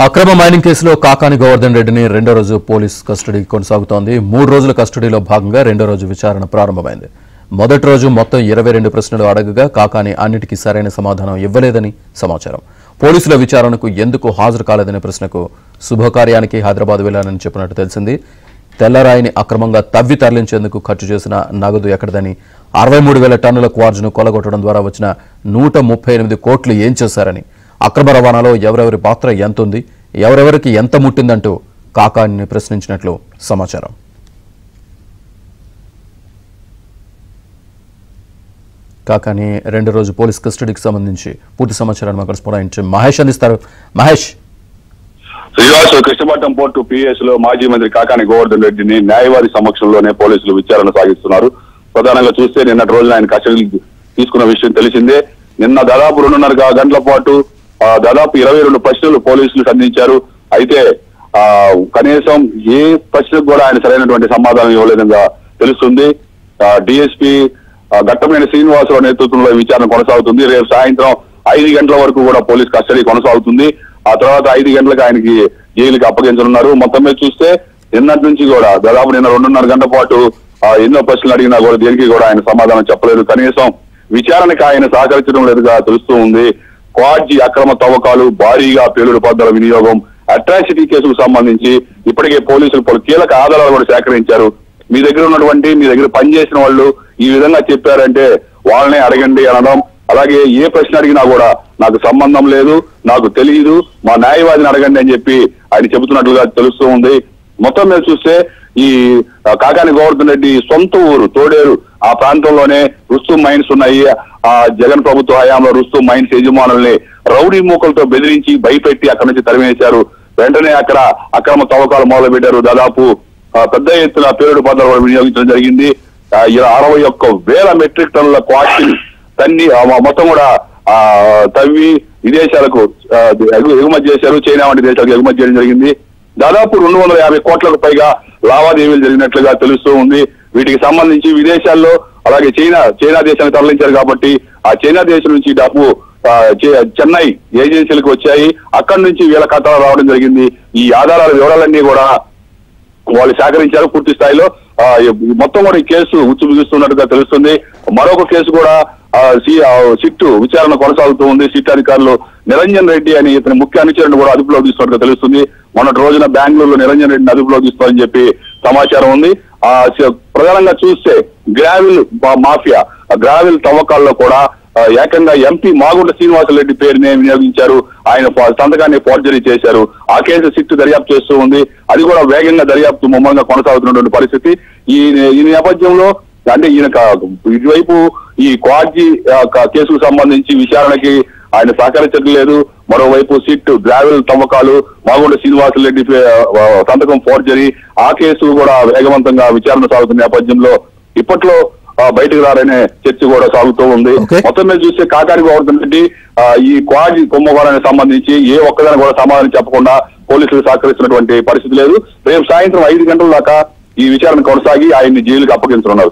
అక్రమ మైనింగ్ కేసులో కాకాని గోవర్ధన్ రెడ్డిని రెండో రోజు పోలీస్ కస్టడీ కొనసాగుతోంది. 3 రోజుల కస్టడీలో భాగంగా రెండో రోజు విచారణ ప్రారంభమైంది. మొదటి రోజు మొత్తం 22 ప్రశ్నలు అడగగా కాకాని అన్నిటికీ సరైన సమాధానం ఇవ్వలేదని సమాచారం. పోలీసుల విచారణకు ఎందుకు హాజరు కాలేదనే ప్రశ్నకు శుభకార్యానికి హైదరాబాద్ వెళ్లానని చెప్పినట్టు తెలిసింది. తెల్లరాయిని అక్రమంగా తవ్వి తరలించేందుకు ఖర్చు చేసిన నగదు ఎక్కడదని, 63,000 టన్నుల క్వార్జ్ను కొలగొట్టడం ద్వారా వచ్చిన 138 కోట్లు ఏం చేశారని, అక్రమ రవాణాలో ఎవరెవరి పాత్ర ఎంతుంది, ఎవరెవరికి ఎంత ముట్టిందంటూ కాకాని ప్రశ్నించినట్లు సమాచారం. కాకాని రెండో రోజు పోలీస్ కస్టడీకి సంబంధించి పూర్తి సమాచారాన్ని మా కరెస్పాండెంట్ మహేష్ అందిస్తారు. మహేష్, శ్రీనివాస్ కృష్ణపట్నం పోర్టు పిఎస్ లో మాజీ మంత్రి కాకాని గోవర్ధన్ రెడ్డిని న్యాయవాది సమక్షంలోనే పోలీసులు విచారణ సాగిస్తున్నారు. ప్రధానంగా చూస్తే నిన్నటి రోజున ఆయన కస్టడీ తీసుకున్న విషయం తెలిసిందే. నిన్న దాదాపు 2.5 గంటల పాటు దాదాపు 22 ప్రశ్నలు పోలీసులు సంధించారు. అయితే కనీసం ఏ ప్రశ్నకు కూడా ఆయన సరైనటువంటి సమాధానం ఇవ్వలేదని తెలుస్తుంది. డిఎస్పీ ఘట్టమైన శ్రీనివాసరావు నేతృత్వంలో విచారణ కొనసాగుతుంది. రేపు సాయంత్రం 5 గంటల వరకు కూడా పోలీస్ కస్టడీ కొనసాగుతుంది. ఆ తర్వాత 5 గంటలకు ఆయనకి జైలుకి అప్పగించనున్నారు. మొత్తం మీద చూస్తే నిన్నటి నుంచి కూడా దాదాపు నిన్న 2.5 గంటల పాటు ఎన్నో ప్రశ్నలు అడిగినా కూడా దేనికి కూడా ఆయన సమాధానం చెప్పలేదు. కనీసం విచారణకు ఆయన సహకరించడం లేదుగా తెలుస్తూ ఉంది. క్వార్జీ అక్రమ తవ్వకాలు, భారీగా పేలుడు పదార్థాల వినియోగం, అట్రాసిటీ కేసుకు సంబంధించి ఇప్పటికే పోలీసులు పలు కీలక ఆధారాలు కూడా సేకరించారు. మీ దగ్గర ఉన్నటువంటి మీ దగ్గర పనిచేసిన వాళ్ళు ఈ విధంగా చెప్పారంటే వాళ్ళనే అడగండి అనడం, అలాగే ఏ ప్రశ్న అడిగినా కూడా నాకు సంబంధం లేదు, నాకు తెలియదు, మా న్యాయవాదిని అడగండి అని చెప్పి ఆయన చెబుతున్నట్లుగా తెలుస్తూ ఉంది. మొత్తం మీద చూస్తే ఈ కాకాని గోవర్ధన్ రెడ్డి సొంత ఊరు తోడేరు, ఆ ప్రాంతంలోనే రుస్తుం మైన్స్ ఉన్నాయి. ఆ జగన్ ప్రభుత్వ హయాంలో రుస్తుం మైన్స్ యజమానుల్ని రౌడీ మూకలతో బెదిరించి భయపెట్టి అక్కడి నుంచి తరిమేశారు. వెంటనే అక్కడ అక్రమ తవ్వకాలు మొదలు పెట్టారు. దాదాపు పెద్ద ఎత్తున పేలుడు పదార్థాలు వినియోగించడం జరిగింది. 61,000 మెట్రిక్ టన్నుల క్వార్ట్జ్ తన్ని మొత్తం కూడా తవ్వి విదేశాలకు ఎగుమతి చేశారు. చైనా వంటి దేశాలకు ఎగుమతి చేయడం జరిగింది. దాదాపు 250 కోట్లకు పైగా లావాదేవీలు జరిగినట్లుగా తెలుస్తూ ఉంది. వీటికి సంబంధించి విదేశాల్లో అలాగే చైనా దేశానికి తరలించారు కాబట్టి ఆ చైనా దేశం నుంచి డబ్బు చెన్నై ఏజెన్సీలకు వచ్చాయి. అక్కడి నుంచి వీళ్ళ ఖాతాలో రావడం జరిగింది. ఈ ఆధారాల వివరాలన్నీ కూడా వాళ్ళు సేకరించారు పూర్తి స్థాయిలో. మొత్తం కూడా ఈ కేసు ఉచ్చు బిగుస్తున్నట్టుగా తెలుస్తుంది. మరొక కేసు కూడా సిట్ విచారణ కొనసాగుతూ ఉంది. సిట్ అధికారులు నిరంజన్ రెడ్డి అని ఇతని ముఖ్య అనుచరుని కూడా అదుపులో తీస్తున్నట్టుగా తెలుస్తుంది. మొన్నటి రోజున బెంగళూరులో నిరంజన్ రెడ్డిని అదుపులో తీసుకోవాలని చెప్పి సమాచారం ఉంది. ప్రధానంగా చూస్తే గ్రావిల్ మాఫియా, గ్రావిల్ తవ్వకాల్లో కూడా ఏకంగా ఎంపీ మాగుంట శ్రీనివాసరెడ్డి పేరునే వినియోగించారు. ఆయన సంతకాన్ని ఫోర్జరీ చేశారు. ఆ కేసు సిట్ దర్యాప్తు చేస్తూ ఉంది. అది కూడా వేగంగా దర్యాప్తు ముమ్మరంగా కొనసాగుతున్నటువంటి పరిస్థితి. ఈ నేపథ్యంలో అంటే ఈయన ఇటువైపు ఈ క్వార్జీ కేసుకు సంబంధించి విచారణకి ఆయన సహకరించట్లేదు. మరోవైపు సిట్ గ్రావెల్ తవ్వకాలు, మాగుంట శ్రీనివాసరెడ్డి సంతకం ఫోర్జరీ, ఆ కేసు కూడా వేగవంతంగా విచారణ సాగుతున్న నేపథ్యంలో ఇప్పట్లో బయటకు రారనే చర్చ కూడా సాగుతూ ఉంది. మొత్తం మీద చూస్తే కాకాని గోవర్ధన్ రెడ్డి ఈ క్వార్జీ కుంభకోణానికి సంబంధించి ఏ ఒక్కదాని కూడా సమాధానం చెప్పకుండా పోలీసులు సహకరిస్తున్నటువంటి పరిస్థితి లేదు. రేపు సాయంత్రం 5 గంటల దాకా ఈ విచారణ కొనసాగి ఆయన్ని జైలుకి అప్పగించనున్నారు.